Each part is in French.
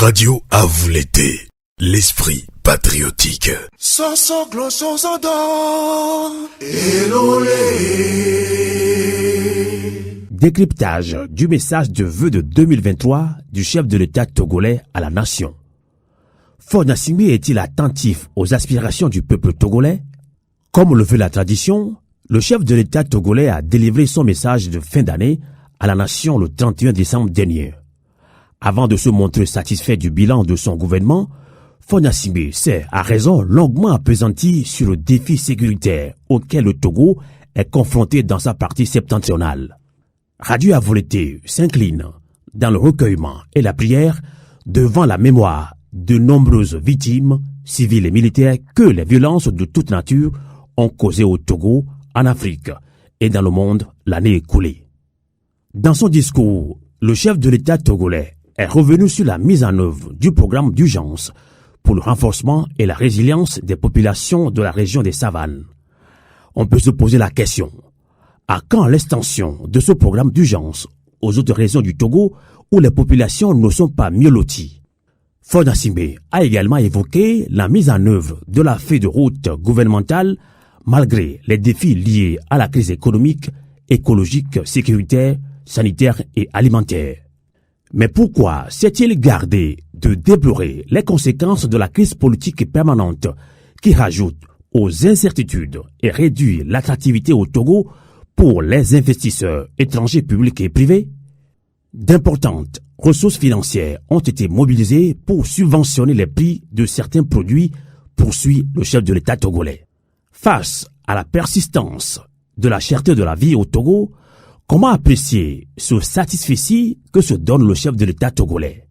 Radio à vous l'été, l'esprit patriotique. Décryptage du message de vœux de 2023 du chef de l'État togolais à la nation. Faure Gnassingbé est-il attentif aux aspirations du peuple togolais? Comme le veut la tradition, le chef de l'État togolais a délivré son message de fin d'année à la nation le 31 décembre dernier. Avant de se montrer satisfait du bilan de son gouvernement, Faure Gnassingbé s'est, à raison, longuement appesanti sur le défi sécuritaire auquel le Togo est confronté dans sa partie septentrionale. Radio à vous l'été s'incline dans le recueillement et la prière devant la mémoire de nombreuses victimes civiles et militaires que les violences de toute nature ont causées au Togo, en Afrique et dans le monde l'année écoulée. Dans son discours, le chef de l'État togolais est revenu sur la mise en œuvre du programme d'urgence pour le renforcement et la résilience des populations de la région des savanes. On peut se poser la question: à quand l'extension de ce programme d'urgence aux autres régions du Togo où les populations ne sont pas mieux loties? Faure Gnassingbé a également évoqué la mise en œuvre de la feuille de route gouvernementale malgré les défis liés à la crise économique, écologique, sécuritaire, sanitaire et alimentaire. Mais pourquoi s'est-il gardé de déplorer les conséquences de la crise politique permanente qui rajoute aux incertitudes et réduit l'attractivité au Togo pour les investisseurs étrangers publics et privés? D'importantes ressources financières ont été mobilisées pour subventionner les prix de certains produits, poursuit le chef de l'État togolais. Face à la persistance de la cherté de la vie au Togo, comment apprécier ce satisfecit que se donne le chef de l'État togolais?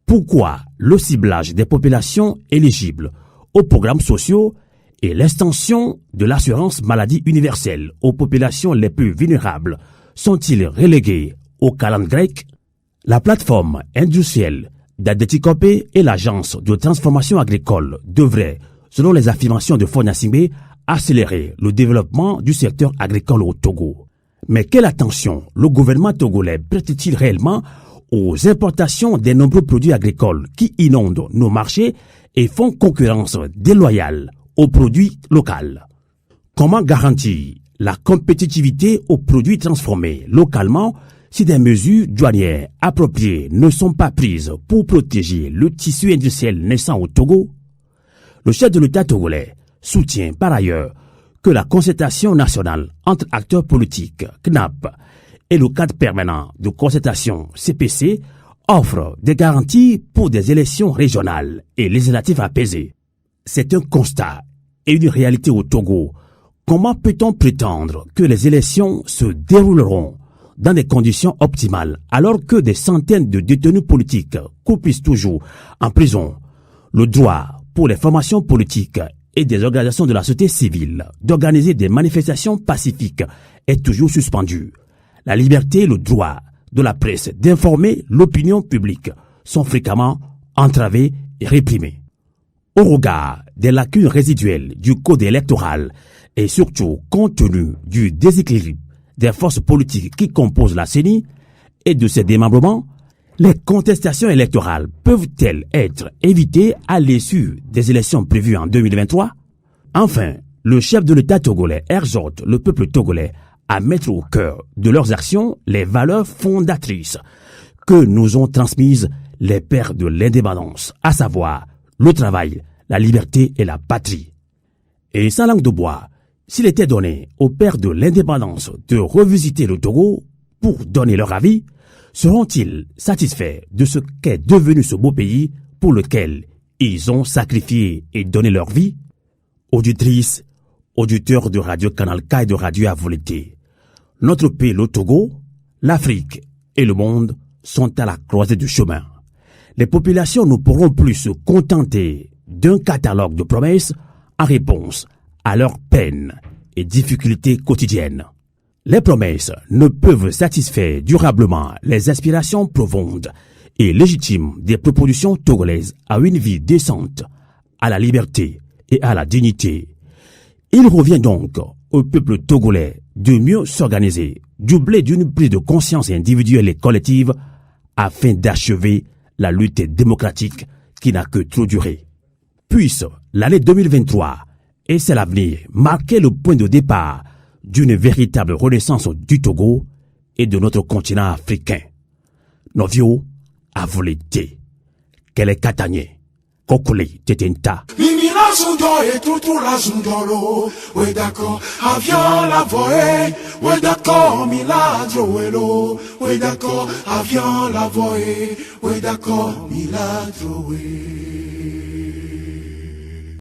Pourquoi le ciblage des populations éligibles aux programmes sociaux et l'extension de l'assurance maladie universelle aux populations les plus vulnérables sont-ils relégués au calendrier grec? La plateforme industrielle d'Adetikopé et l'agence de transformation agricole devraient, selon les affirmations de Faure Gnassingbé, accélérer le développement du secteur agricole au Togo. Mais quelle attention le gouvernement togolais prête-t-il réellement aux importations des nombreux produits agricoles qui inondent nos marchés et font concurrence déloyale aux produits locaux? Comment garantir la compétitivité aux produits transformés localement si des mesures douanières appropriées ne sont pas prises pour protéger le tissu industriel naissant au Togo? Le chef de l'État togolais soutient par ailleurs que la concertation nationale entre acteurs politiques, CNAP, et le cadre permanent de concertation, CPC, offre des garanties pour des élections régionales et législatives apaisées. C'est un constat et une réalité au Togo. Comment peut-on prétendre que les élections se dérouleront dans des conditions optimales alors que des centaines de détenus politiques croupissent toujours en prison? Le droit pour les formations politiques et des organisations de la société civile d'organiser des manifestations pacifiques est toujours suspendu. La liberté et le droit de la presse d'informer l'opinion publique sont fréquemment entravés et réprimés. Au regard des lacunes résiduelles du code électoral et surtout compte tenu du déséquilibre des forces politiques qui composent la CENI et de ses démembrements, les contestations électorales peuvent-elles être évitées à l'issue des élections prévues en 2023? Enfin, le chef de l'État togolais exhorte le peuple togolais à mettre au cœur de leurs actions les valeurs fondatrices que nous ont transmises les pères de l'indépendance, à savoir le travail, la liberté et la patrie. Et sans langue de bois, s'il était donné aux pères de l'indépendance de revisiter le Togo pour donner leur avis, seront-ils satisfaits de ce qu'est devenu ce beau pays pour lequel ils ont sacrifié et donné leur vie? Auditrices, auditeurs de Radio Canal K et de Radio à vous l'été, notre pays, le Togo, l'Afrique et le monde sont à la croisée du chemin. Les populations ne pourront plus se contenter d'un catalogue de promesses en réponse à leurs peines et difficultés quotidiennes. Les promesses ne peuvent satisfaire durablement les aspirations profondes et légitimes des propositions togolaises à une vie décente, à la liberté et à la dignité. Il revient donc au peuple togolais de mieux s'organiser, doublé d'une prise de conscience individuelle et collective afin d'achever la lutte démocratique qui n'a que trop duré. Puisse l'année 2023 et c'est l'avenir marquer le point de départ d'une véritable renaissance du Togo et de notre continent africain. Novio a volé qu'elle est katanye, kokole tetenta. Mimila zundo et tout la zundolo, ouais d'accord, avion la voie, ouais d'accord, mila droelo, ouais d'accord, avion la voie, ouais d'accord, mila droé.